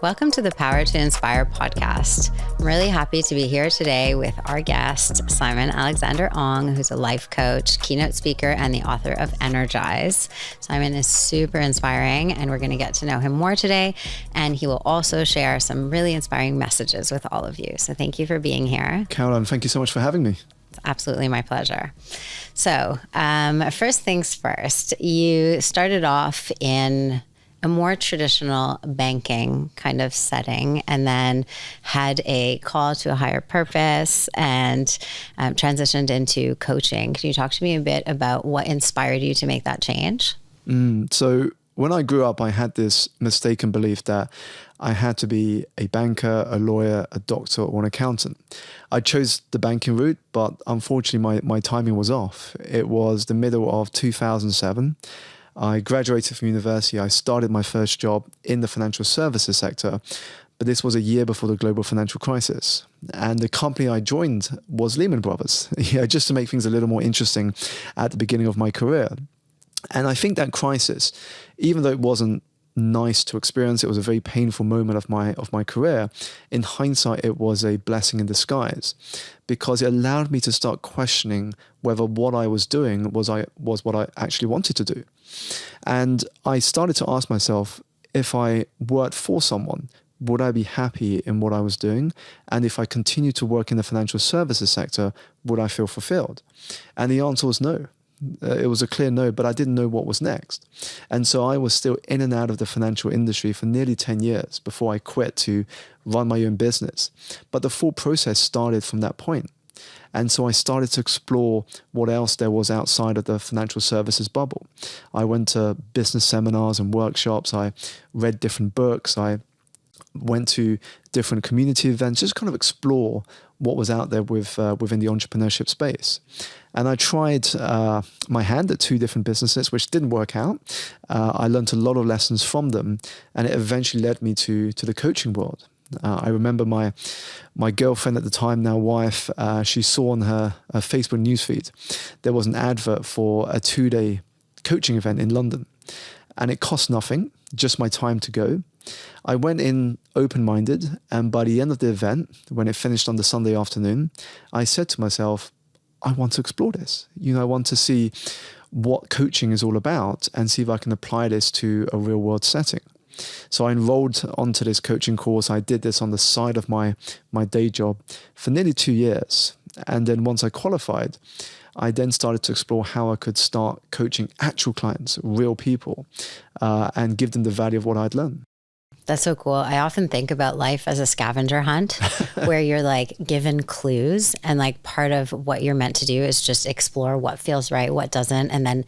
Welcome to the Power to Inspire podcast. I'm really happy to be here today with our guest, Simon Alexander Ong, who's a life coach, keynote speaker, and the author of Energise. Simon is super inspiring, and we're going to get to know him more today. And he will also share some really inspiring messages with all of you. So thank you for being here. Caroline, thank you so much for having me. It's absolutely my pleasure. So first things first, you started off in a more traditional banking kind of setting, and then had a call to a higher purpose and transitioned into coaching. Can you talk to me a bit about what inspired you to make that change? So when I grew up, I had this mistaken belief that I had to be a banker, a lawyer, a doctor, or an accountant. I chose the banking route, but unfortunately my timing was off. It was the middle of 2007. I graduated from university. I started my first job in the financial services sector, but this was a year before the global financial crisis. And the company I joined was Lehman Brothers, just to make things a little more interesting at the beginning of my career. And I think that crisis, even though it wasn't nice to experience, it was a very painful moment of my career. In hindsight, it was a blessing in disguise, because it allowed me to start questioning whether what I was doing was what I actually wanted to do. And I started to ask myself, if I worked for someone, would I be happy in what I was doing? And if I continued to work in the financial services sector, would I feel fulfilled? And the answer was no. It was a clear no, but I didn't know what was next. And so I was still in and out of the financial industry for nearly 10 years before I quit to run my own business. But the full process started from that point. And so I started to explore what else there was outside of the financial services bubble. I went to business seminars and workshops. I read different books. I went to different community events, just kind of explore what was out there within the entrepreneurship space. And I tried my hand at two different businesses, which didn't work out. I learned a lot of lessons from them, and it eventually led me to the coaching world. I remember my girlfriend at the time, now wife, she saw on her Facebook newsfeed, there was an advert for a 2-day coaching event in London. And it cost nothing, just my time to go. I went in open-minded, and by the end of the event, when it finished on the Sunday afternoon, I said to myself, I want to explore this. I want to see what coaching is all about and see if I can apply this to a real-world setting. So I enrolled onto this coaching course. I did this on the side of my day job for nearly 2 years. And then once I qualified, I then started to explore how I could start coaching actual clients, real people, and give them the value of what I'd learned. That's so cool. I often think about life as a scavenger hunt where you're like given clues, and like part of what you're meant to do is just explore what feels right, what doesn't. And then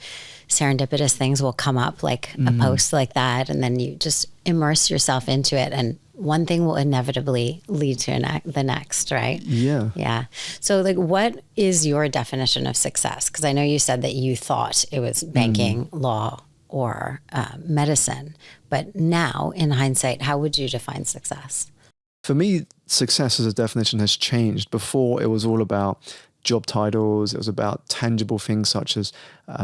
serendipitous things will come up, like a post like that. And then you just immerse yourself into it. And one thing will inevitably lead to the next, right? Yeah. Yeah. So like, what is your definition of success? Because I know you said that you thought it was banking, law, or medicine. But now, in hindsight, how would you define success? For me, success as a definition has changed. Before, it was all about job titles. It was about tangible things such as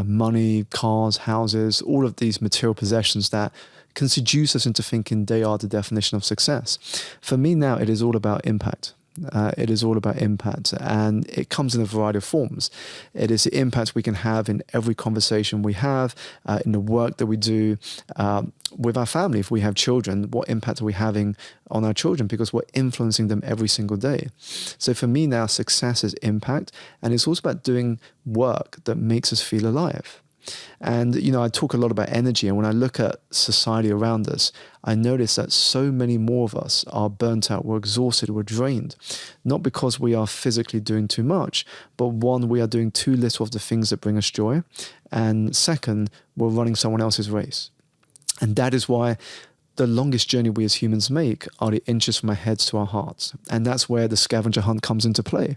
money, cars, houses, all of these material possessions that can seduce us into thinking they are the definition of success. For me now, it is all about impact. It is all about impact, and it comes in a variety of forms. It is the impact we can have in every conversation we have, in the work that we do, with our family. If we have children, what impact are we having on our children? Because we're influencing them every single day. So for me now, success is impact, and it's also about doing work that makes us feel alive. And, I talk a lot about energy, and when I look at society around us, I notice that so many more of us are burnt out, we're exhausted, we're drained, not because we are physically doing too much, but one, we are doing too little of the things that bring us joy, and second, we're running someone else's race. And that is why the longest journey we as humans make are the inches from our heads to our hearts. And that's where the scavenger hunt comes into play.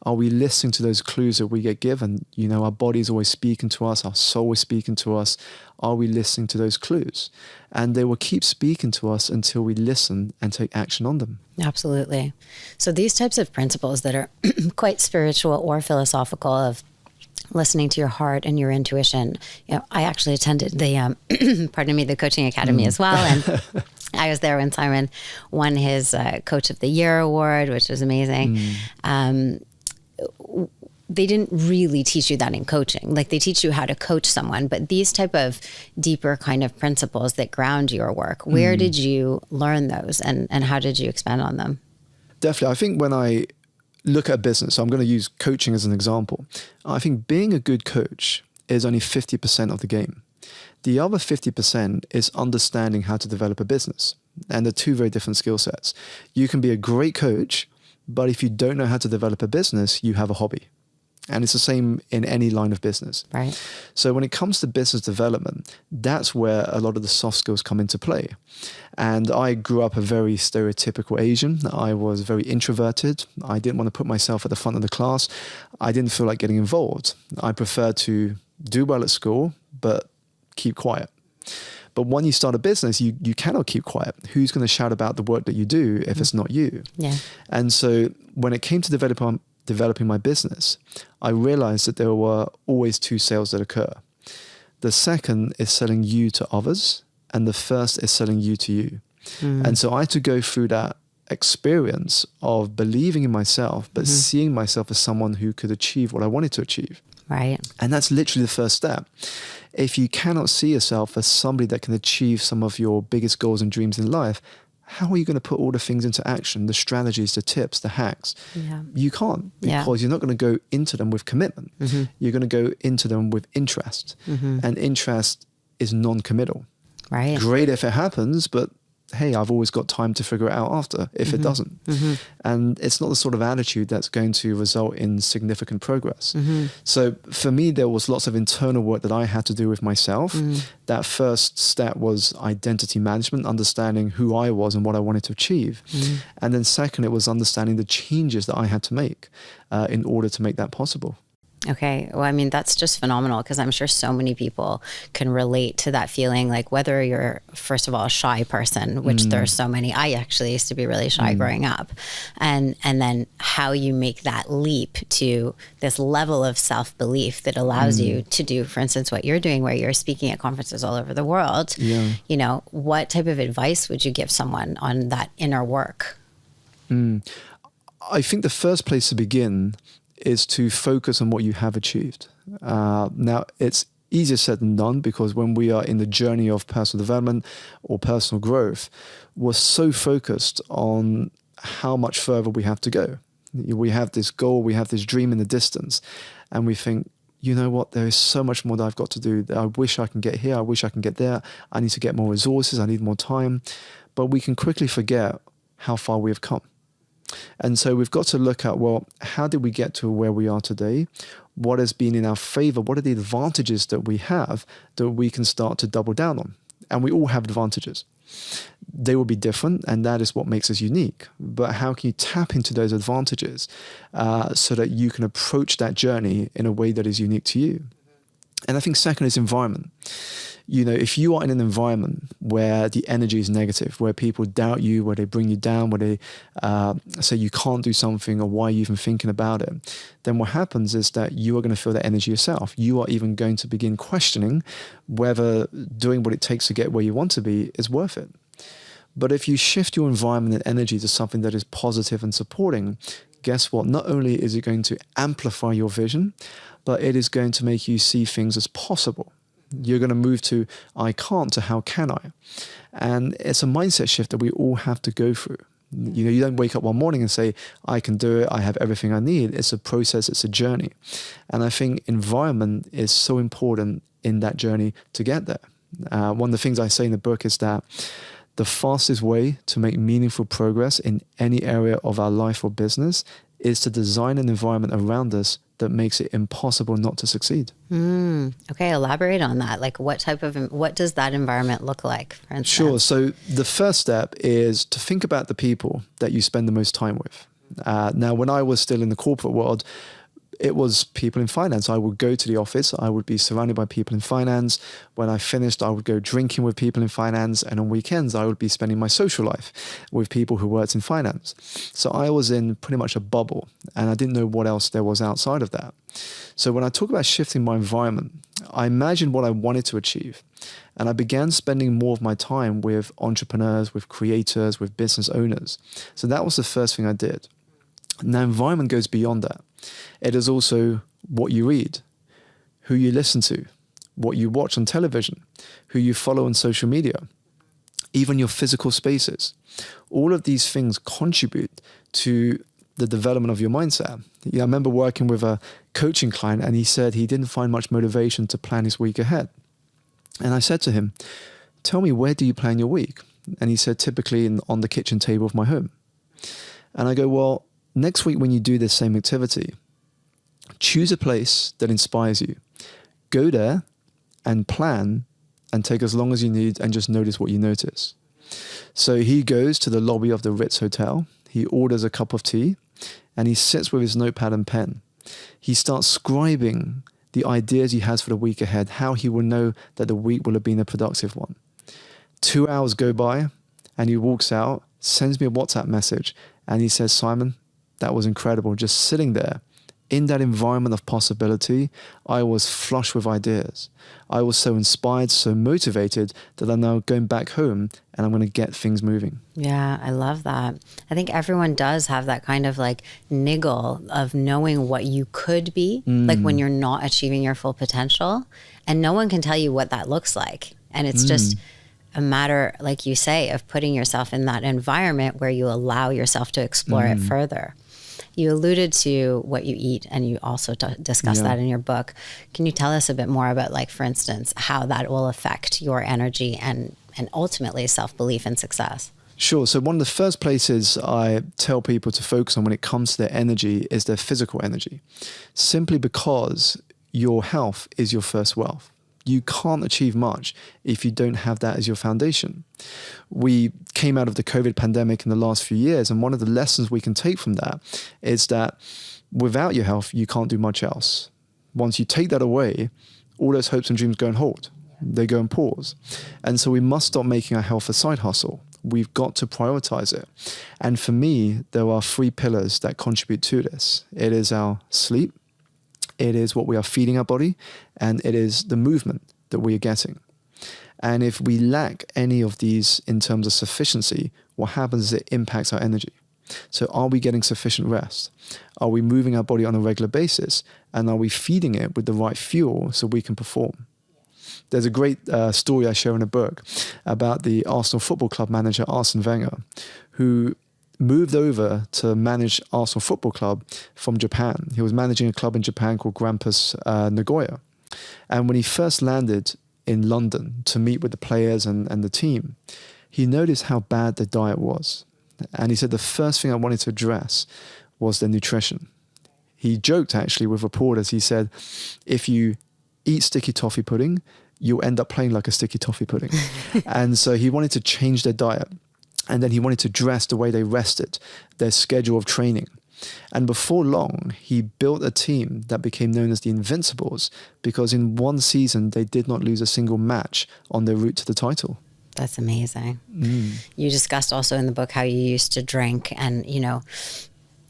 Are we listening to those clues that we get given? Our body is always speaking to us, our soul is speaking to us. Are we listening to those clues? And they will keep speaking to us until we listen and take action on them. Absolutely. So these types of principles that are quite spiritual or philosophical, of listening to your heart and your intuition. I actually attended the, the Coaching Academy as well. And I was there when Simon won his Coach of the Year award, which was amazing. They didn't really teach you that in coaching. Like, they teach you how to coach someone, but these type of deeper kind of principles that ground your work, where did you learn those, and how did you expand on them? Definitely. I think when I look at a business, so I'm going to use coaching as an example. I think being a good coach is only 50% of the game. The other 50% is understanding how to develop a business. And they're two very different skill sets. You can be a great coach, but if you don't know how to develop a business, you have a hobby. And it's the same in any line of business. Right. So when it comes to business development, that's where a lot of the soft skills come into play. And I grew up a very stereotypical Asian. I was very introverted. I didn't want to put myself at the front of the class. I didn't feel like getting involved. I preferred to do well at school, but keep quiet. But when you start a business, you cannot keep quiet. Who's going to shout about the work that you do if it's not you? Yeah. And so when it came to developing my business, I realized that there were always two sales that occur. The second is selling you to others, and the first is selling you to you. And so I had to go through that experience of believing in myself, but seeing myself as someone who could achieve what I wanted to achieve. Right. And that's literally the first step. If you cannot see yourself as somebody that can achieve some of your biggest goals and dreams in life, how are you going to put all the things into action, the strategies, the tips, the hacks? Yeah. You can't, because you're not going to go into them with commitment. You're going to go into them with interest. And interest is non-committal. Right. Great if it happens, but hey, I've always got time to figure it out after if it doesn't. And it's not the sort of attitude that's going to result in significant progress. So for me, there was lots of internal work that I had to do with myself. That first step was identity management, understanding who I was and what I wanted to achieve. And then second, it was understanding the changes that I had to make in order to make that possible. Okay. Well, I mean, that's just phenomenal, because I'm sure so many people can relate to that feeling, like whether you're, first of all, a shy person, which there's so many. I actually used to be really shy growing up. And then how you make that leap to this level of self-belief that allows you to do, for instance, what you're doing, where you're speaking at conferences all over the world. Yeah. You know, what type of advice would you give someone on that inner work? I think the first place to begin is to focus on what you have achieved. Now, it's easier said than done, because when we are in the journey of personal development or personal growth, we're so focused on how much further we have to go. We have this goal, we have this dream in the distance, and we think, you know what, there is so much more that I've got to do. I wish I can get here, I wish I can get there. I need to get more resources, I need more time. But we can quickly forget how far we have come. And so we've got to look at, well, how did we get to where we are today? What has been in our favor? What are the advantages that we have that we can start to double down on? And we all have advantages. They will be different, and that is what makes us unique. But how can you tap into those advantages so that you can approach that journey in a way that is unique to you? And I think second is environment. You know, if you are in an environment where the energy is negative, where people doubt you, where they bring you down, where they say you can't do something, or why are you even thinking about it, then what happens is that you are going to feel that energy yourself. You are even going to begin questioning whether doing what it takes to get where you want to be is worth it. But if you shift your environment and energy to something that is positive and supporting, guess what? Not only is it going to amplify your vision, but it is going to make you see things as possible. You're going to move to I can't to how can I? And it's a mindset shift that we all have to go through. You know, you don't wake up one morning and say, I can do it, I have everything I need. It's a process, it's a journey. And I think environment is so important in that journey to get there. One of the things I say in the book is that the fastest way to make meaningful progress in any area of our life or business is to design an environment around us that makes it impossible not to succeed. Okay, elaborate on that. Like, what does that environment look like, for instance? Sure. So the first step is to think about the people that you spend the most time with. Now, when I was still in the corporate world, it was people in finance. I would go to the office. I would be surrounded by people in finance. When I finished, I would go drinking with people in finance. And on weekends, I would be spending my social life with people who worked in finance. So I was in pretty much a bubble, and I didn't know what else there was outside of that. So when I talk about shifting my environment, I imagined what I wanted to achieve. And I began spending more of my time with entrepreneurs, with creators, with business owners. So that was the first thing I did. Now, environment goes beyond that. It is also what you read, who you listen to, what you watch on television, who you follow on social media, even your physical spaces. All of these things contribute to the development of your mindset. I remember working with a coaching client, and he said he didn't find much motivation to plan his week ahead. And I said to him, tell me, where do you plan your week? And he said, typically on the kitchen table of my home. And I go, well, next week when you do this same activity, choose a place that inspires you. Go there and plan and take as long as you need and just notice what you notice. So he goes to the lobby of the Ritz Hotel. He orders a cup of tea and he sits with his notepad and pen. He starts scribing the ideas he has for the week ahead, how he will know that the week will have been a productive one. 2 hours go by and he walks out, sends me a WhatsApp message, and he says, Simon, that was incredible. Just sitting there in that environment of possibility, I was flush with ideas. I was so inspired, so motivated that I'm now going back home and I'm going to get things moving. Yeah, I love that. I think everyone does have that kind of like niggle of knowing what you could be, like when you're not achieving your full potential, and no one can tell you what that looks like. And it's just a matter, like you say, of putting yourself in that environment where you allow yourself to explore it further. You alluded to what you eat, and you also discuss that in your book. Can you tell us a bit more about, like, for instance, how that will affect your energy and ultimately self-belief and success? Sure. So one of the first places I tell people to focus on when it comes to their energy is their physical energy, simply because your health is your first wealth. You can't achieve much if you don't have that as your foundation. We came out of the COVID pandemic in the last few years, and one of the lessons we can take from that is that without your health, you can't do much else. Once you take that away, all those hopes and dreams go on hold. They go on pause. And so we must stop making our health a side hustle. We've got to prioritize it. And for me, there are 3 pillars that contribute to this. It is our sleep, it is what we are feeding our body, and it is the movement that we are getting. And if we lack any of these in terms of sufficiency, what happens is it impacts our energy. So are we getting sufficient rest? Are we moving our body on a regular basis? And are we feeding it with the right fuel so we can perform? There's a great story I share in a book about the Arsenal Football Club manager, Arsene Wenger, who moved over to manage Arsenal Football Club from Japan. He was managing a club in Japan called Grampus Nagoya. And when he first landed in London to meet with the players and the team, he noticed how bad the diet was. And he said the first thing I wanted to address was their nutrition. He joked actually with reporters. He said, if you eat sticky toffee pudding, you'll end up playing like a sticky toffee pudding. And so he wanted to change their diet. And then he wanted to address the way they rested, their schedule of training. And before long, he built a team that became known as the Invincibles, because in one season, they did not lose a single match on their route to the title. That's amazing. You discussed also in the book how you used to drink, and, you know,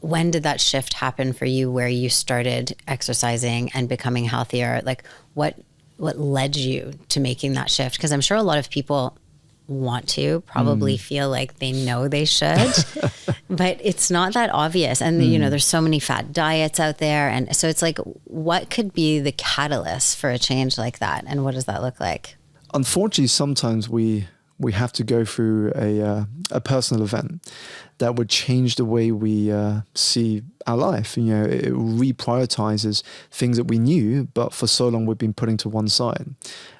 when did that shift happen for you where you started exercising and becoming healthier? Like what led you to making that shift? Because I'm sure a lot of people want to probably feel like they know they should, but it's not that obvious. And you know, there's so many fat diets out there. And so it's like, what could be the catalyst for a change like that? And what does that look like? Unfortunately, sometimes we have to go through a personal event that would change the way we see our life. You know, it reprioritizes things that we knew, but for so long we've been putting to one side.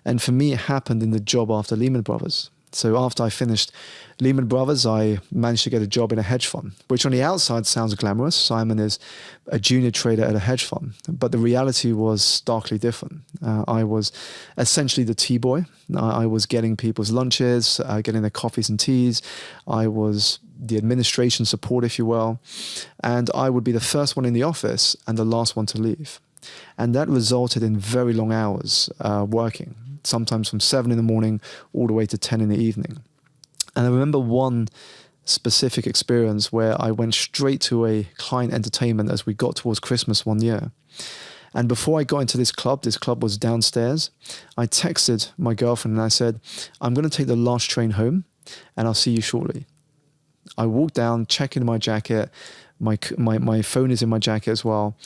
And for me, it happened in the job after Lehman Brothers. So after I finished Lehman Brothers, I managed to get a job in a hedge fund, which on the outside sounds glamorous. Simon is a junior trader at a hedge fund, but the reality was starkly different. I was essentially the tea boy. I was getting people's lunches, getting their coffees and teas. I was the administration support, if you will, and I would be the first one in the office and the last one to leave. And that resulted in very long hours working, sometimes from 7 in the morning all the way to 10 in the evening. And I remember one specific experience where I went straight to a client entertainment as we got towards Christmas one year. And before I got into this club was downstairs, I texted my girlfriend and I said, I'm going to take the last train home and I'll see you shortly. I walked down, check in my jacket. My phone is in my jacket as well.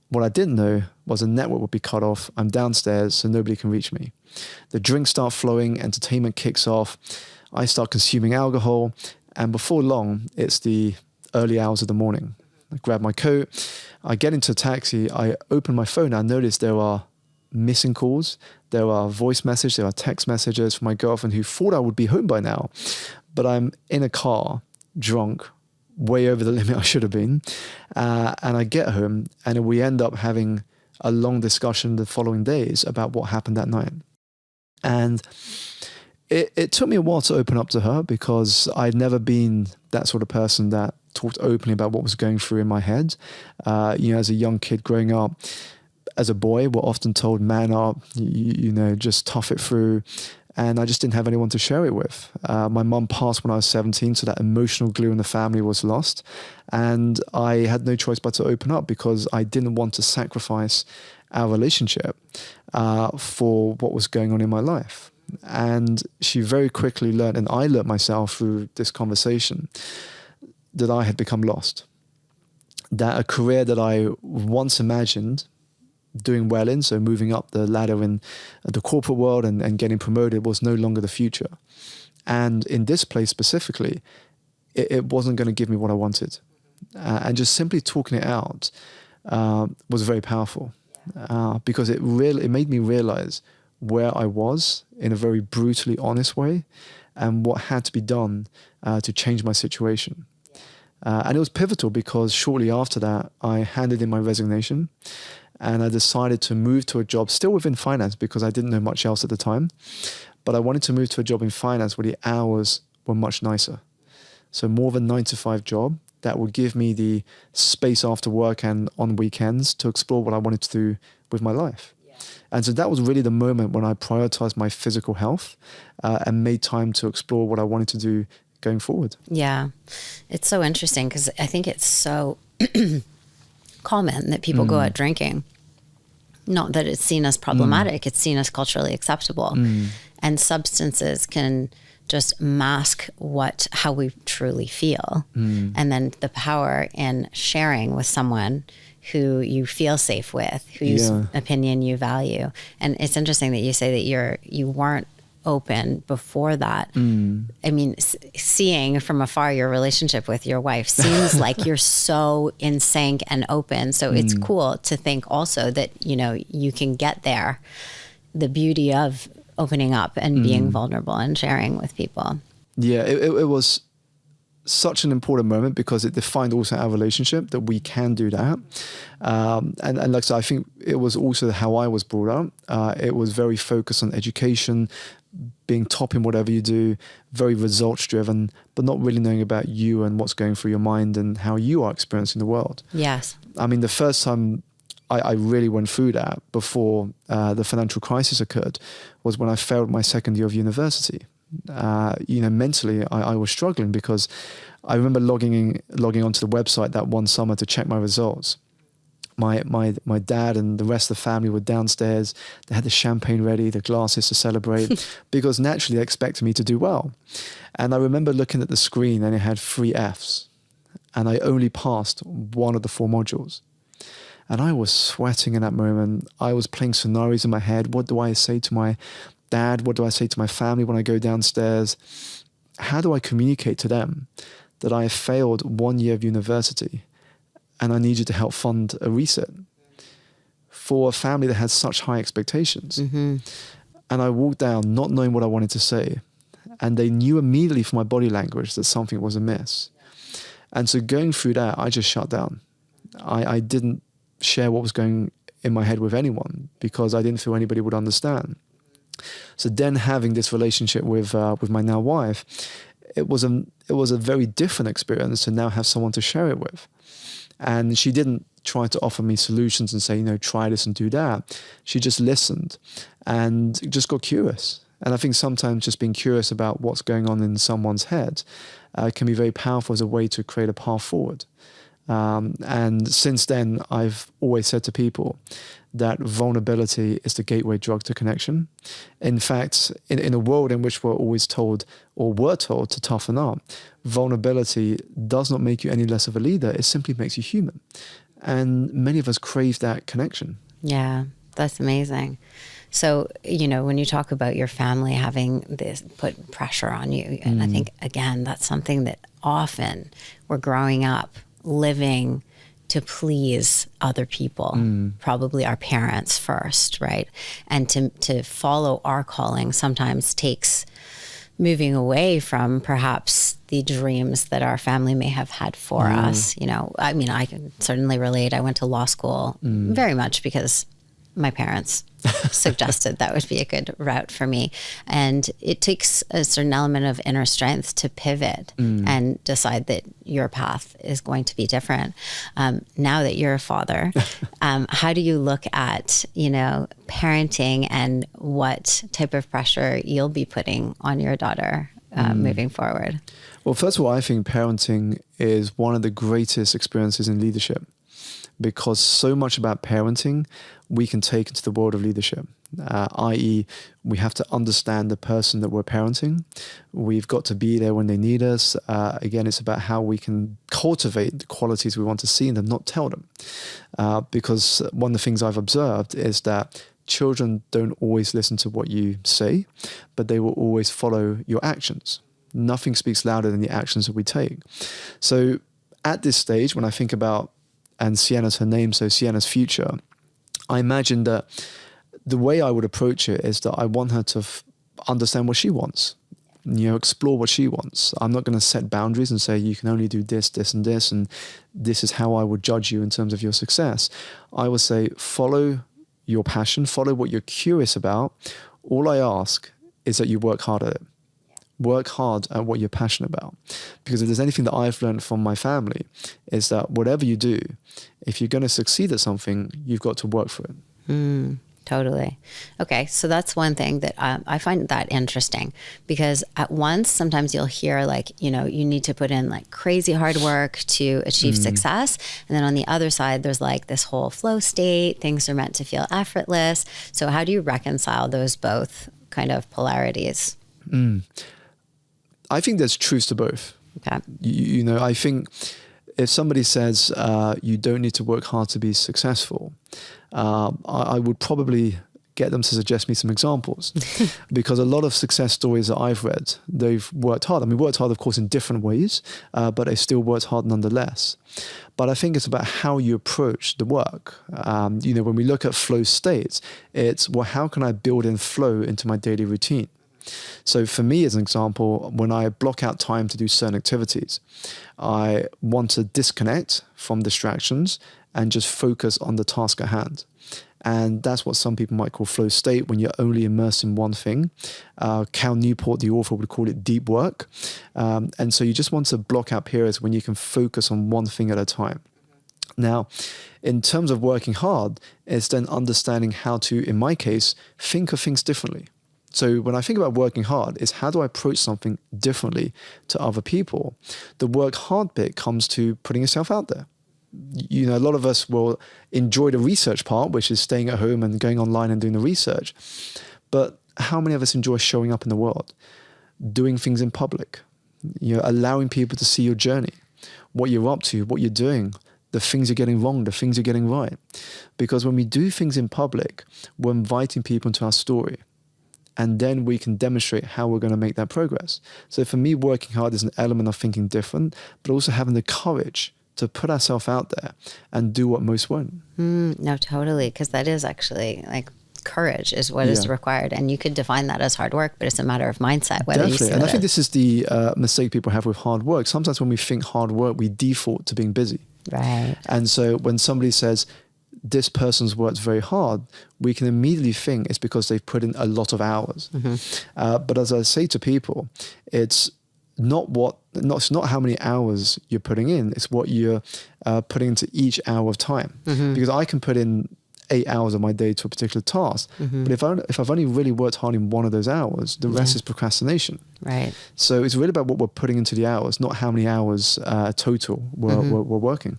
What I didn't know was the network would be cut off. I'm downstairs, so nobody can reach me. The drinks start flowing, entertainment kicks off. I start consuming alcohol, and before long, it's the early hours of the morning. I grab my coat, I get into a taxi, I open my phone, I notice there are missing calls, there are voice messages, there are text messages from my girlfriend who thought I would be home by now, but I'm in a car, drunk, way over the limit I should have been. And I get home and we end up having a long discussion the following days about what happened that night. And it took me a while to open up to her because I'd never been that sort of person that talked openly about what was going through in my head. As a young kid growing up, as a boy, we're often told, man up, just tough it through. And I just didn't have anyone to share it with. My mum passed when I was 17, so that emotional glue in the family was lost. And I had no choice but to open up because I didn't want to sacrifice our relationship for what was going on in my life. And she very quickly learned, and I learned myself through this conversation, that I had become lost. That a career that I once imagined doing well in, so moving up the ladder in the corporate world and getting promoted, was no longer the future. And in this place specifically, it wasn't going to give me what I wanted. And just simply talking it out was very powerful because it made me realize where I was in a very brutally honest way and what had to be done to change my situation. And it was pivotal because shortly after that, I handed in my resignation. And I decided to move to a job still within finance because I didn't know much else at the time. But I wanted to move to a job in finance where the hours were much nicer. So more of a 9-to-5 job that would give me the space after work and on weekends to explore what I wanted to do with my life. Yeah. And so that was really the moment when I prioritized my physical health and made time to explore what I wanted to do going forward. Yeah. It's so interesting because I think it's so common that people go out drinking. Not that it's seen as problematic, it's seen as culturally acceptable. And substances can just mask how we truly feel. And then the power in sharing with someone who you feel safe with, whose opinion you value. And it's interesting that you say that you weren't open before that. I mean, seeing from afar your relationship with your wife seems like you're so in sync and open. So it's cool to think also that, you can get there. The beauty of opening up and being vulnerable and sharing with people. Yeah, it was such an important moment because it defined also our relationship that we can do that. And like I said, I think it was also how I was brought up. It was very focused on education, being top in whatever you do, very results driven, but not really knowing about you and what's going through your mind and how you are experiencing the world. Yes. I mean, the first time I really went through that before the financial crisis occurred was when I failed my second year of university. Mentally, I was struggling because I remember logging onto the website that one summer to check my results. My dad and the rest of the family were downstairs. They had the champagne ready, the glasses to celebrate, because naturally they expected me to do well. And I remember looking at the screen and it had 3 Fs. And I only passed one of the 4 modules. And I was sweating in that moment. I was playing scenarios in my head. What do I say to my dad? What do I say to my family when I go downstairs? How do I communicate to them that I have failed 1 year of university and I need you to help fund a reset for a family that has such high expectations? And I walked down not knowing what I wanted to say. And they knew immediately from my body language that something was amiss. And so going through that, I just shut down. I didn't share what was going in my head with anyone because I didn't feel anybody would understand. So then having this relationship with my now wife, it was a very different experience to now have someone to share it with. And she didn't try to offer me solutions and say, try this and do that. She just listened and just got curious. And I think sometimes just being curious about what's going on in someone's head can be very powerful as a way to create a path forward. And since then, I've always said to people that vulnerability is the gateway drug to connection. In fact, in a world in which we're always told, or were told, to toughen up, vulnerability does not make you any less of a leader. It simply makes you human. And many of us crave that connection. Yeah, that's amazing. So, when you talk about your family having this put pressure on you, and I think, again, that's something that often we're growing up living to please other people, probably our parents first, right? And to follow our calling sometimes takes moving away from perhaps the dreams that our family may have had for us. I mean, I can certainly relate. I went to law school very much because my parents suggested that would be a good route for me. And it takes a certain element of inner strength to pivot and decide that your path is going to be different. Now that you're a father, how do you look at, parenting and what type of pressure you'll be putting on your daughter moving forward? Well, first of all, I think parenting is one of the greatest experiences in leadership, because so much about parenting we can take into the world of leadership, i.e. we have to understand the person that we're parenting. We've got to be there when they need us. Again, it's about how we can cultivate the qualities we want to see in them, not tell them. Because one of the things I've observed is that children don't always listen to what you say, but they will always follow your actions. Nothing speaks louder than the actions that we take. So at this stage, when I think about, and Sienna's her name, so Sienna's future, I imagine that the way I would approach it is that I want her to understand what she wants, explore what she wants. I'm not going to set boundaries and say, you can only do this, this, and this is how I would judge you in terms of your success. I would say, follow your passion, follow what you're curious about. All I ask is that you work hard at it. Work hard at what you're passionate about. Because if there's anything that I've learned from my family, is that whatever you do, if you're going to succeed at something, you've got to work for it. Totally. Okay. So that's one thing that I find that interesting, because at once, sometimes you'll hear you need to put in crazy hard work to achieve success. And then on the other side, there's this whole flow state. Things are meant to feel effortless. So how do you reconcile those both kind of polarities? I think there's truth to both. Okay. I think if somebody says you don't need to work hard to be successful, I would probably get them to suggest me some examples. Because a lot of success stories that I've read, they've worked hard. I mean, worked hard, of course, in different ways, but they still worked hard nonetheless. But I think it's about how you approach the work. When we look at flow states, it's, how can I build in flow into my daily routine? So for me, as an example, when I block out time to do certain activities, I want to disconnect from distractions and just focus on the task at hand. And that's what some people might call flow state, when you're only immersed in one thing. Cal Newport, the author, would call it deep work. And so you just want to block out periods when you can focus on one thing at a time. Now, in terms of working hard, it's then understanding how to, in my case, think of things differently. So when I think about working hard, is how do I approach something differently to other people? The work hard bit comes to putting yourself out there. A lot of us will enjoy the research part, which is staying at home and going online and doing the research. But how many of us enjoy showing up in the world, doing things in public, allowing people to see your journey, what you're up to, what you're doing, the things you're getting wrong, the things you're getting right? Because when we do things in public, we're inviting people into our story. And then we can demonstrate how we're going to make that progress. So for me, working hard is an element of thinking different, but also having the courage to put ourselves out there and do what most won't. No, totally. Because that is actually courage is what is required. And you could define that as hard work, but it's a matter of mindset. Whether Definitely. You see and I think this is the mistake people have with hard work. Sometimes when we think hard work, we default to being busy. Right. And so when somebody says, this person's worked very hard, we can immediately think it's because they've put in a lot of hours. But as I say to people, it's not how many hours you're putting in, it's what you're putting into each hour of time. Because I can put in 8 hours of my day to a particular task. But if I've only really worked hard in one of those hours, the rest is procrastination. Right. So it's really about what we're putting into the hours, not how many hours total we're working.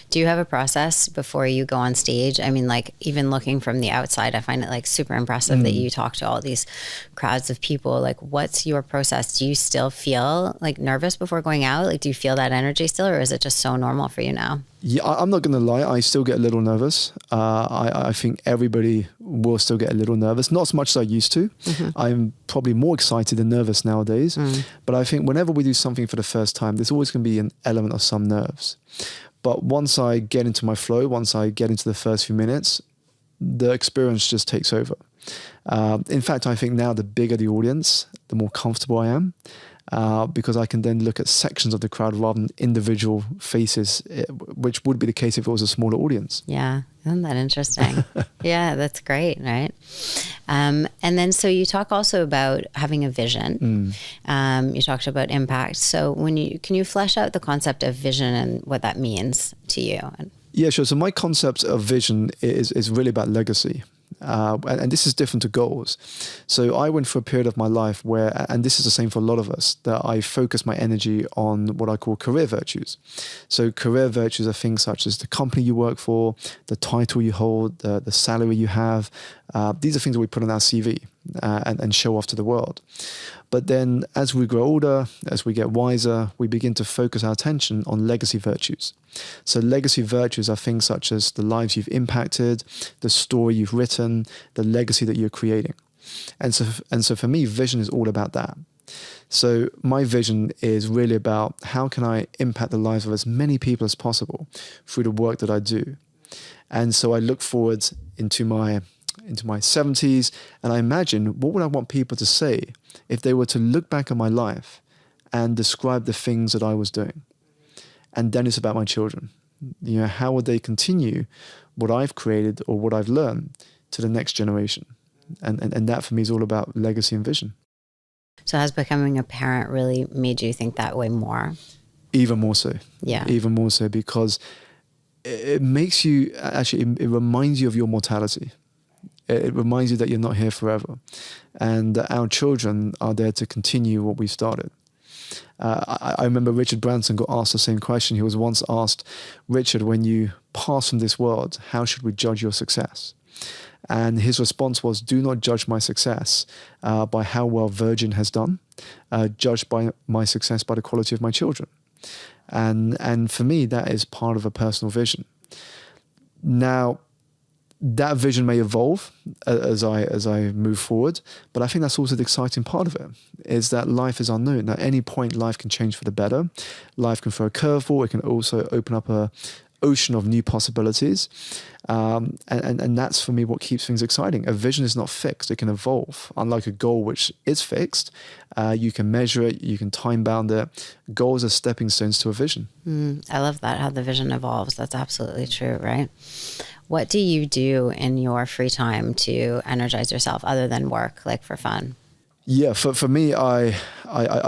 Do you have a process before you go on stage? I mean, like, even looking from the outside, I find it like super impressive that you talk to all these crowds of people. Like, what's your process? Do you still feel like nervous before going out? Like, do you feel that energy still, or is it just so normal for you now? Yeah, I'm not going to lie. I still get a little nervous. I think everybody will still get a little nervous. Not as much as I used to. I'm probably more excited than nervous nowadays. But I think whenever we do something for the first time, there's always going to be an element of some nerves. But once I get into my flow, once I get into the first few minutes, the experience just takes over. In fact, I think now the bigger the audience, the more comfortable I am, because I can then look at sections of the crowd rather than individual faces, which would be the case if it was a smaller audience. Yeah, isn't that interesting? Yeah, that's great, right? And then, so you talk also about having a vision. You talked about impact. So can you flesh out the concept of vision and what that means to you? Yeah, sure. So my concept of vision is really about legacy. And this is different to goals. So I went through a period of my life where, and this is the same for a lot of us, that I focused my energy on what I call career virtues. So career virtues are things such as the company you work for, the title you hold, the salary you have. These are things that we put on our CV and show off to the world. But then as we grow older, as we get wiser, we begin to focus our attention on legacy virtues. So legacy virtues are things such as the lives you've impacted, the story you've written, the legacy that you're creating. And so for me, vision is all about that. So my vision is really about how can I impact the lives of as many people as possible through the work that I do. And so I look forward into my 70s, and I imagine, what would I want people to say if they were to look back on my life and describe the things that I was doing? And then it's about my children. You know, how would they continue what I've created or what I've learned to the next generation? And that for me is all about legacy and vision. So has becoming a parent really made you think that way more? Even more so. Yeah. Even more so, because it makes you, actually, it reminds you of your mortality. It reminds you that you're not here forever, and that our children are there to continue what we started. I remember Richard Branson got asked the same question. He was once asked, Richard, when you pass from this world, how should we judge your success? And his response was, do not judge my success by how well Virgin has done. Judge by my success by the quality of my children. And for me, that is part of a personal vision. Now, that vision may evolve as I move forward, but I think that's also the exciting part of it, is that life is unknown. At any point, life can change for the better. Life can throw a curveball. It can also open up a ocean of new possibilities. And that's, for me, what keeps things exciting. A vision is not fixed. It can evolve. Unlike a goal, which is fixed, you can measure it, you can time bound it. Goals are stepping stones to a vision. I love that, how the vision evolves. That's absolutely true, right? What do you do in your free time to energize yourself other than work, like for fun? Yeah, for me, I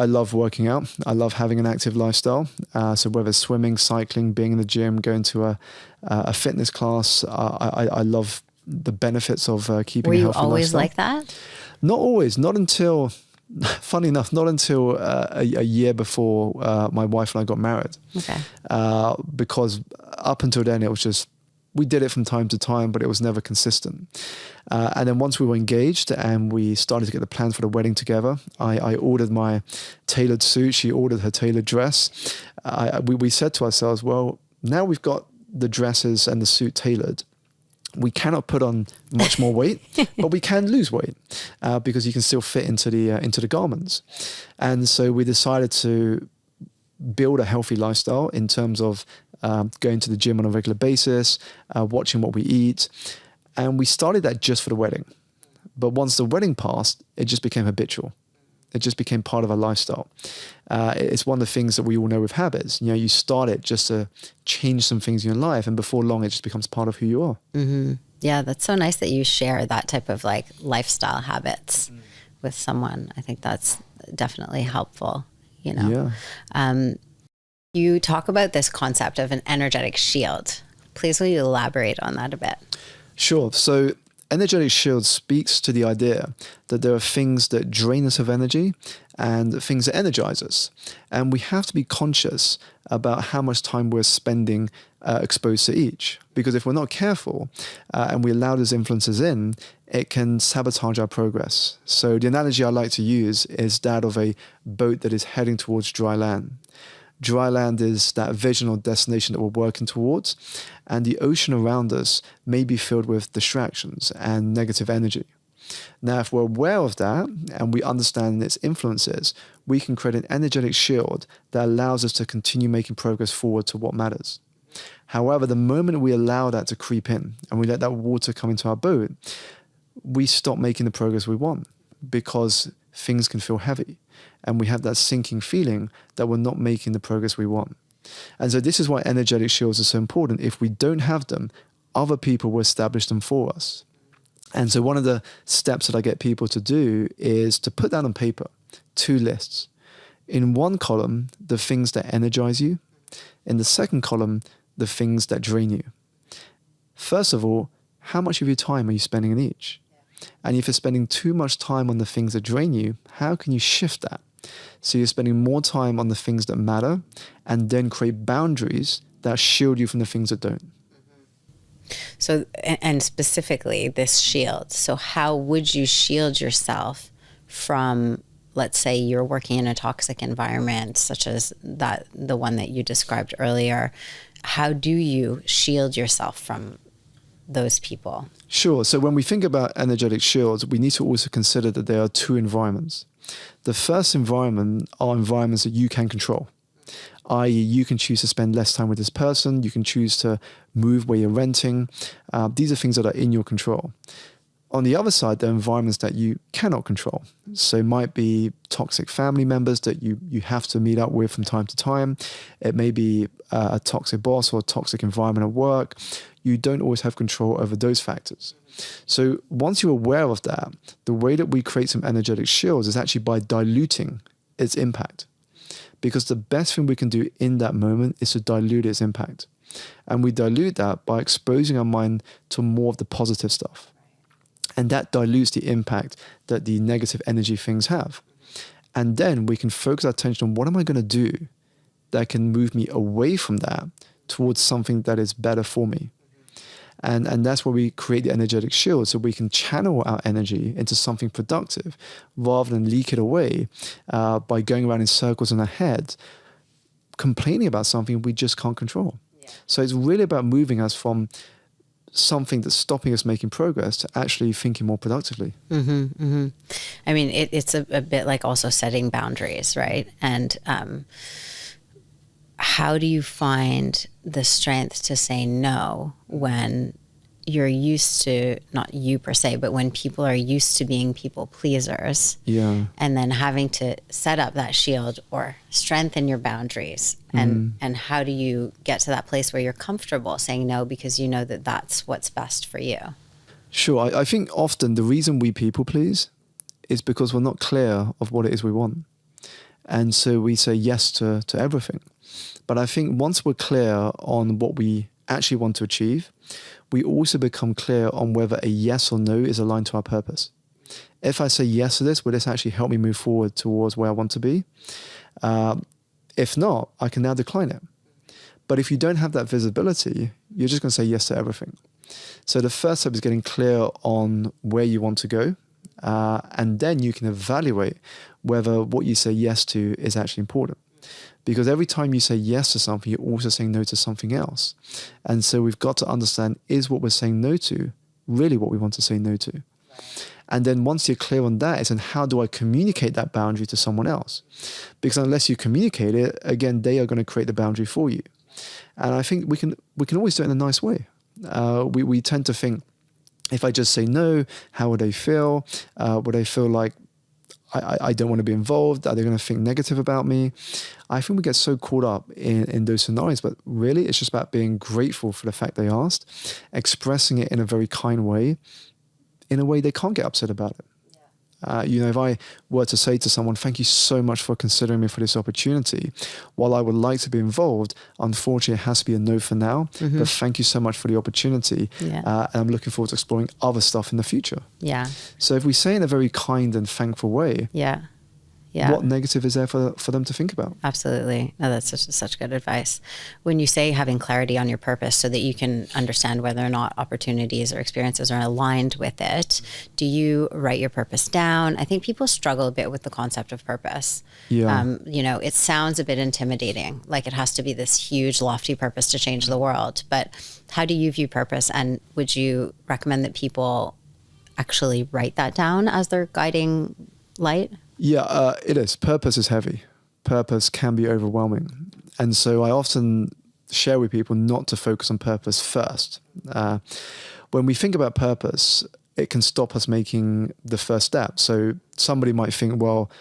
love working out. I love having an active lifestyle. So whether it's swimming, cycling, being in the gym, going to a fitness class, I love the benefits of keeping a healthy lifestyle. Were you always like that? Not always. Not until, funny enough, not until a year before my wife and I got married. Okay. Because up until then, it was just, we did it from time to time, but it was never consistent. And then once we were engaged and we started to get the plans for the wedding together, I ordered my tailored suit. She ordered her tailored dress. We said to ourselves, well, now we've got the dresses and the suit tailored. We cannot put on much more weight, but we can lose weight because you can still fit into the garments. And so we decided to build a healthy lifestyle in terms of going to the gym on a regular basis, watching what we eat. And we started that just for the wedding. But once the wedding passed, it just became habitual. It just became part of our lifestyle. It's one of the things that we all know with habits. You know, you start it just to change some things in your life, and before long, it just becomes part of who you are. Mm-hmm. Yeah, that's so nice that you share that type of like lifestyle habits with someone. I think that's definitely helpful, you know. Yeah. You talk about this concept of an energetic shield. Please will you elaborate on that a bit? Sure. So energetic shield speaks to the idea that there are things that drain us of energy and things that energize us. And we have to be conscious about how much time we're spending exposed to each. Because if we're not careful and we allow those influences in, it can sabotage our progress. So the analogy I like to use is that of a boat that is heading towards dry land. Dry land is that vision or destination that we're working towards, and the ocean around us may be filled with distractions and negative energy. Now, if we're aware of that and we understand its influences, we can create an energetic shield that allows us to continue making progress forward to what matters. However, the moment we allow that to creep in and we let that water come into our boat, we stop making the progress we want because things can feel heavy. And we have that sinking feeling that we're not making the progress we want. And so this is why energetic shields are so important. If we don't have them, other people will establish them for us. And so one of the steps that I get people to do is to put down on paper 2 lists. In one column, the things that energize you. In the second column, the things that drain you. First of all, how much of your time are you spending in each? And if you're spending too much time on the things that drain you, how can you shift that? So you're spending more time on the things that matter and then create boundaries that shield you from the things that don't. So, and specifically this shield. So how would you shield yourself from, let's say you're working in a toxic environment, such as the one that you described earlier. How do you shield yourself from those people? Sure. So when we think about energetic shields, we need to also consider that there are 2 environments. The first environment are environments that you can control, i.e. you can choose to spend less time with this person, you can choose to move where you're renting. These are things that are in your control. On the other side, there are environments that you cannot control. So it might be toxic family members that you have to meet up with from time to time. It may be a toxic boss or a toxic environment at work. You don't always have control over those factors. So once you're aware of that, the way that we create some energetic shields is actually by diluting its impact. Because the best thing we can do in that moment is to dilute its impact. And we dilute that by exposing our mind to more of the positive stuff. And that dilutes the impact that the negative energy things have. And then we can focus our attention on what am I going to do that can move me away from that towards something that is better for me. And that's where we create the energetic shield, so we can channel our energy into something productive rather than leak it away by going around in circles in our head, complaining about something we just can't control. Yeah. So it's really about moving us from something that's stopping us making progress to actually thinking more productively. Mm-hmm, mm-hmm. I mean, it's a bit like also setting boundaries, right? And how do you find the strength to say no when you're used to, not you per se, but when people are used to being people pleasers, yeah, and then having to set up that shield or strengthen your boundaries? And how do you get to that place where you're comfortable saying no because you know that that's what's best for you? Sure. I think often the reason we people please is because we're not clear of what it is we want. And so we say yes to everything. But I think once we're clear on what we actually want to achieve, we also become clear on whether a yes or no is aligned to our purpose. If I say yes to this, will this actually help me move forward towards where I want to be? If not, I can now decline it. But if you don't have that visibility, you're just going to say yes to everything. So the first step is getting clear on where you want to go. And then you can evaluate whether what you say yes to is actually important. Because every time you say yes to something, you're also saying no to something else. And so we've got to understand, is what we're saying no to really what we want to say no to? Right. And then once you're clear on that, it's then how do I communicate that boundary to someone else? Because unless you communicate it, again, they are going to create the boundary for you. And I think we can always do it in a nice way. We tend to think, if I just say no, how would they feel? Would they feel like I don't want to be involved? Are they going to think negative about me? I think we get so caught up in those scenarios, but really it's just about being grateful for the fact they asked, expressing it in a very kind way, in a way they can't get upset about it. If I were to say to someone, thank you so much for considering me for this opportunity, while I would like to be involved, unfortunately it has to be a no for now, but thank you so much for the opportunity. And I'm looking forward to exploring other stuff in the future. Yeah. So if we say in a very kind and thankful way, what negative is there for them to think about? Absolutely. No, that's such good advice. When you say having clarity on your purpose so that you can understand whether or not opportunities or experiences are aligned with it, do you write your purpose down? I think people struggle a bit with the concept of purpose. Yeah. It sounds a bit intimidating, like it has to be this huge, lofty purpose to change the world. But how do you view purpose? And would you recommend that people actually write that down as their guiding light? Yeah, it is. Purpose is heavy. Purpose can be overwhelming. And so I often share with people not to focus on purpose first. When we think about purpose, it can stop us making the first step. So somebody might think, well,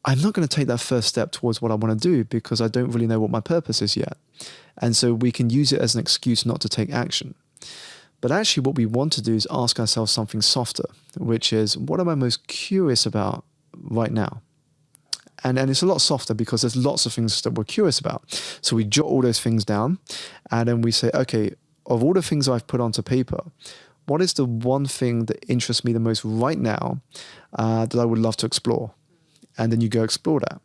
I'm not going to take that first step towards what I want to do because I don't really know what my purpose is yet. And so we can use it as an excuse not to take action. But actually what we want to do is ask ourselves something softer, which is, what am I most curious about right now? And it's a lot softer because there's lots of things that we're curious about. So we jot all those things down and then we say, okay, of all the things I've put onto paper, what is the one thing that interests me the most right now that I would love to explore? And then you go explore that.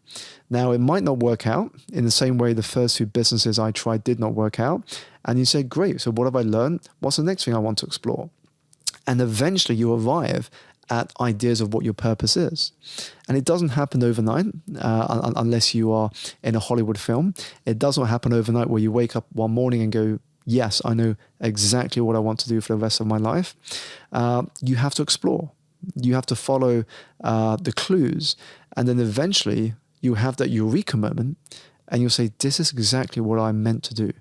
Now, it might not work out in the same way the first 2 businesses I tried did not work out. And you say, great, so what have I learned? What's the next thing I want to explore? And eventually you arrive at ideas of what your purpose is. And it doesn't happen overnight unless you are in a Hollywood film. It does not happen overnight where you wake up one morning and go, yes, I know exactly what I want to do for the rest of my life. You have to explore. You have to follow the clues. And then eventually you have that eureka moment and you'll say, this is exactly what I'm meant to do.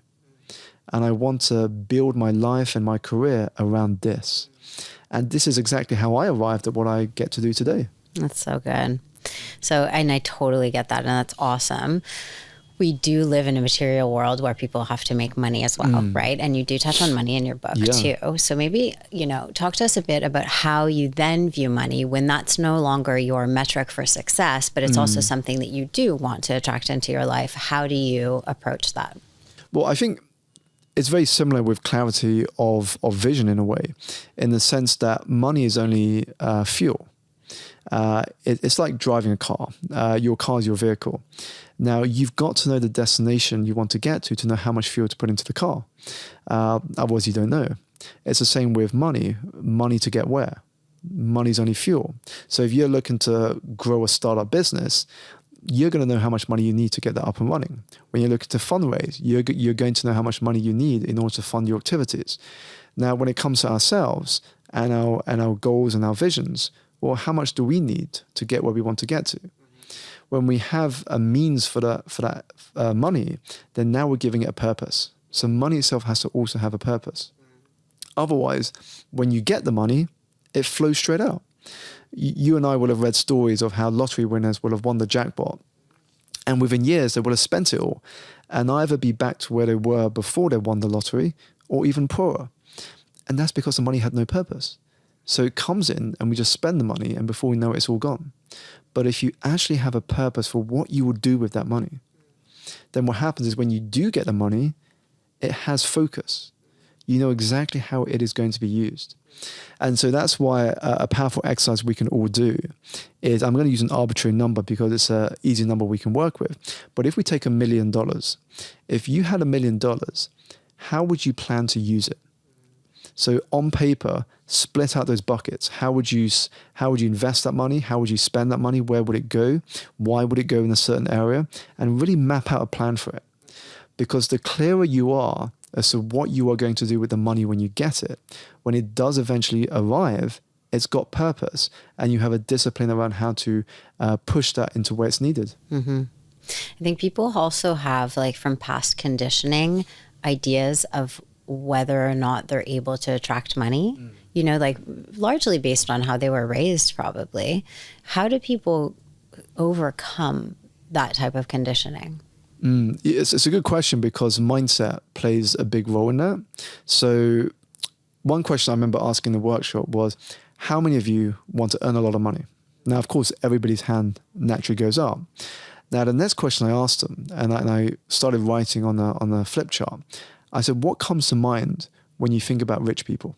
And I want to build my life and my career around this. And this is exactly how I arrived at what I get to do today. That's so good. So, and I totally get that. And that's awesome. We do live in a material world where people have to make money as well, right? And you do touch on money in your book too. So maybe, talk to us a bit about how you then view money when that's no longer your metric for success, but it's also something that you do want to attract into your life. How do you approach that? Well, I think it's very similar with clarity of vision in a way, in the sense that money is only fuel. It's like driving a car. Your car is your vehicle. Now, you've got to know the destination you want to get to know how much fuel to put into the car. Otherwise, you don't know. It's the same with money. Money to get where? Money's only fuel. So if you're looking to grow a startup business, you're going to know how much money you need to get that up and running. When you're looking to fundraise, you're going to know how much money you need in order to fund your activities. Now, when it comes to ourselves and our goals and our visions, well, how much do we need to get where we want to get to? When we have a means for that money, then now we're giving it a purpose. So money itself has to also have a purpose. Otherwise, when you get the money, it flows straight out. You and I will have read stories of how lottery winners will have won the jackpot. And within years, they will have spent it all and either be back to where they were before they won the lottery or even poorer. And that's because the money had no purpose. So it comes in and we just spend the money and before we know it, it's all gone. But if you actually have a purpose for what you will do with that money, then what happens is when you do get the money, it has focus. You know exactly how it is going to be used. And so that's why a powerful exercise we can all do is, I'm going to use an arbitrary number because it's an easy number we can work with. But if we take $1 million, if you had $1 million, how would you plan to use it? So on paper, split out those buckets. How would you invest that money? How would you spend that money? Where would it go? Why would it go in a certain area? And really map out a plan for it. Because the clearer you are as to what you are going to do with the money when you get it, when it does eventually arrive, it's got purpose and you have a discipline around how to push that into where it's needed. Mm-hmm. I think people also have, like, from past conditioning, ideas of whether or not they're able to attract money, like largely based on how they were raised probably. How do people overcome that type of conditioning? It's a good question because mindset plays a big role in that. So one question I remember asking in the workshop was, how many of you want to earn a lot of money? Now, of course, everybody's hand naturally goes up. Now, the next question I asked them, and I started writing on a flip chart, I said, what comes to mind when you think about rich people?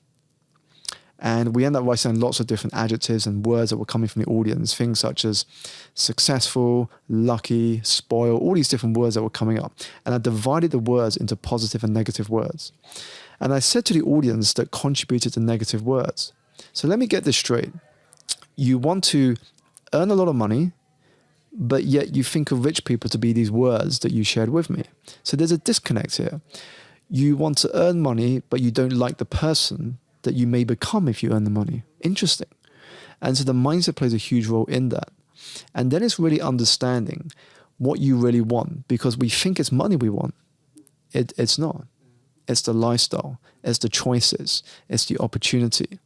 And we end up writing down lots of different adjectives and words that were coming from the audience, things such as successful, lucky, spoil, all these different words that were coming up. And I divided the words into positive and negative words. And I said to the audience that contributed to negative words, so let me get this straight. You want to earn a lot of money, but yet you think of rich people to be these words that you shared with me. So there's a disconnect here. You want to earn money, but you don't like the person that you may become if you earn the money. Interesting. And so the mindset plays a huge role in that. And then it's really understanding what you really want, because we think it's money we want. It's not. It's the lifestyle. It's the choices. It's the opportunity.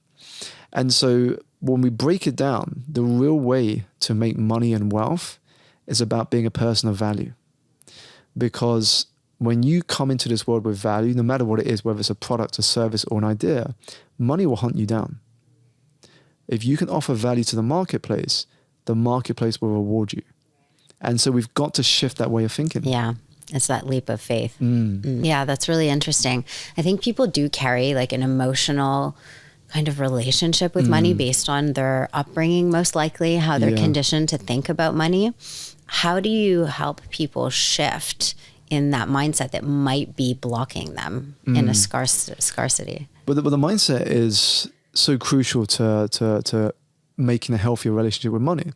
And so when we break it down, the real way to make money and wealth is about being a person of value. Because when you come into this world with value, no matter what it is, whether it's a product, a service, or an idea, money will hunt you down. If you can offer value to the marketplace will reward you. And so we've got to shift that way of thinking. Yeah. It's that leap of faith. Yeah, that's really interesting. I think people do carry like an emotional kind of relationship with money based on their upbringing, most likely, how they're conditioned to think about money. How do you help people shift in that mindset that might be blocking them in a scarcity? But the mindset is so crucial to making a healthier relationship with money.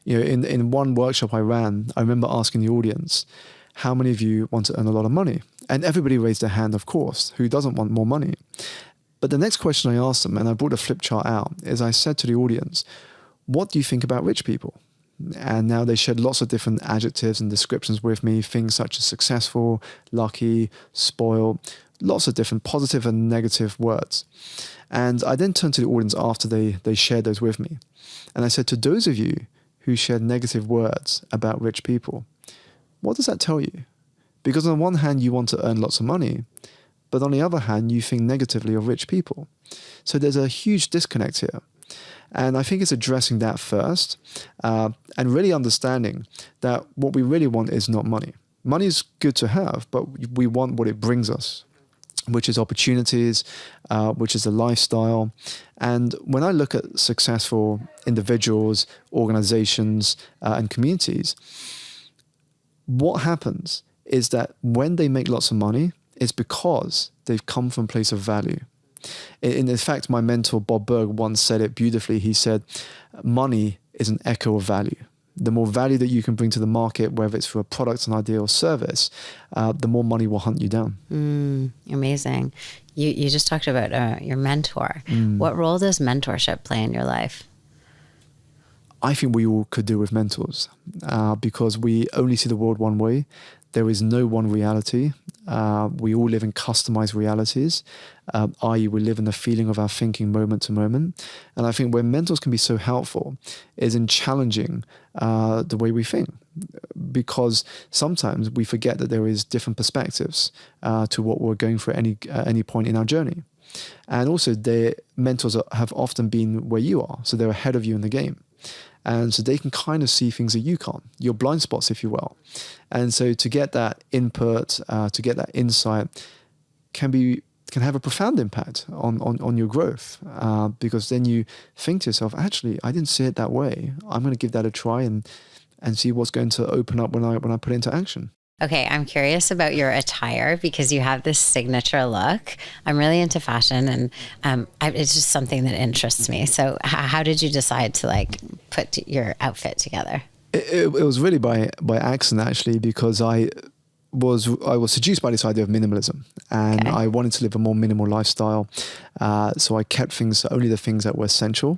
You know, in one workshop I ran, I remember asking the audience, how many of you want to earn a lot of money? And everybody raised their hand, of course. Who doesn't want more money? But the next question I asked them, and I brought a flip chart out, is I said to the audience, what do you think about rich people? And now they shared lots of different adjectives and descriptions with me, things such as successful, lucky, spoiled, lots of different positive and negative words. And I then turned to the audience after they shared those with me. And I said, to those of you who shared negative words about rich people, what does that tell you? Because on the one hand, you want to earn lots of money, but on the other hand, you think negatively of rich people. So there's a huge disconnect here. And I think it's addressing that first and really understanding that what we really want is not money. Money is good to have, but we want what it brings us, which is opportunities, which is a lifestyle. And when I look at successful individuals, organizations, and communities, what happens is that when they make lots of money, it's because they've come from a place of value. In fact, my mentor, Bob Berg, once said it beautifully. He said, money is an echo of value. The more value that you can bring to the market, whether it's for a product, an idea, or service, the more money will hunt you down. Amazing. You just talked about your mentor. What role does mentorship play in your life? I think we all could do with mentors because we only see the world one way. There is no one reality. We all live in customized realities, i.e. we live in the feeling of our thinking moment to moment. And I think where mentors can be so helpful is in challenging the way we think, because sometimes we forget that there is different perspectives to what we're going through at any point in our journey. And also their mentors have often been where you are, so they're ahead of you in the game. And so they can kind of see things that you can't, your blind spots, if you will. And so to get that input, to get that insight can have a profound impact on your growth, because then you think to yourself, actually, I didn't see it that way. I'm going to give that a try and see what's going to open up when I put it into action. Okay, I'm curious about your attire because you have this signature look. I'm really into fashion, and it's just something that interests me. So how did you decide to put your outfit together? It was really by accident, actually, because I was seduced by this idea of minimalism, and I wanted to live a more minimal lifestyle. So I kept only the things that were essential,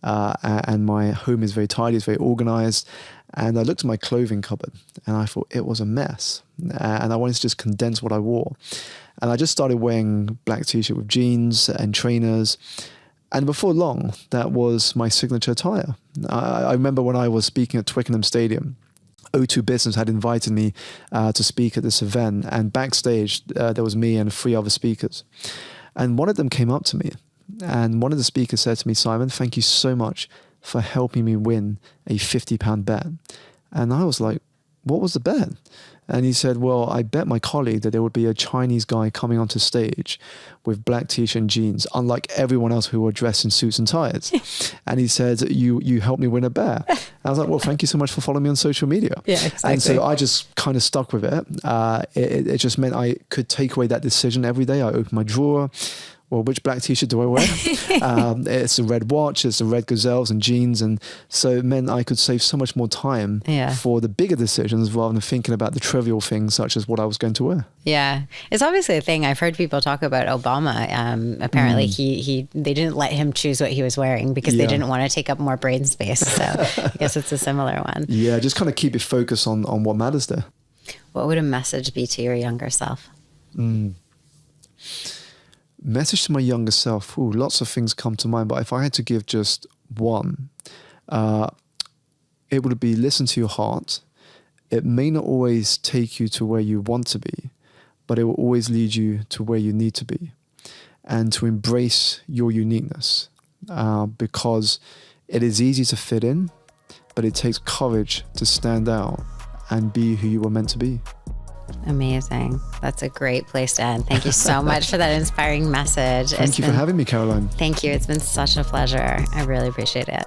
and my home is very tidy, it's very organized. And I looked at my clothing cupboard and I thought it was a mess. And I wanted to just condense what I wore. And I just started wearing black t-shirt with jeans and trainers. And before long, that was my signature attire. I remember when I was speaking at Twickenham Stadium, O2 Business had invited me to speak at this event. And backstage, there was me and 3 other speakers. And one of them came up to me. And one of the speakers said to me, Simon, thank you so much for helping me win a £50 bet. And I was like, what was the bet? And he said, well, I bet my colleague that there would be a Chinese guy coming onto stage with black t-shirt and jeans, unlike everyone else who were dressed in suits and ties. And he said, you helped me win a bet. And I was like, well, thank you so much for following me on social media. Yeah, exactly. And so I just kind of stuck with it. It just meant I could take away that decision every day. I opened my drawer. Well, which black t-shirt do I wear? It's a red watch, it's a red gazelles and jeans. And so it meant I could save so much more time for the bigger decisions rather than thinking about the trivial things such as what I was going to wear. Yeah. It's obviously a thing. I've heard people talk about Obama. Apparently they didn't let him choose what he was wearing because they didn't want to take up more brain space. So I guess it's a similar one. Yeah, just kind of keep your focus on what matters there. What would a message be to your younger self? Message to my younger self. Ooh, lots of things come to mind, but if I had to give just one, it would be listen to your heart. It may not always take you to where you want to be, but it will always lead you to where you need to be. And to embrace your uniqueness, because it is easy to fit in, but it takes courage to stand out and be who you were meant to be. Amazing. That's a great place to end. Thank you so much for that inspiring message. Thank you for having me, Caroline. Thank you. It's been such a pleasure. I really appreciate it.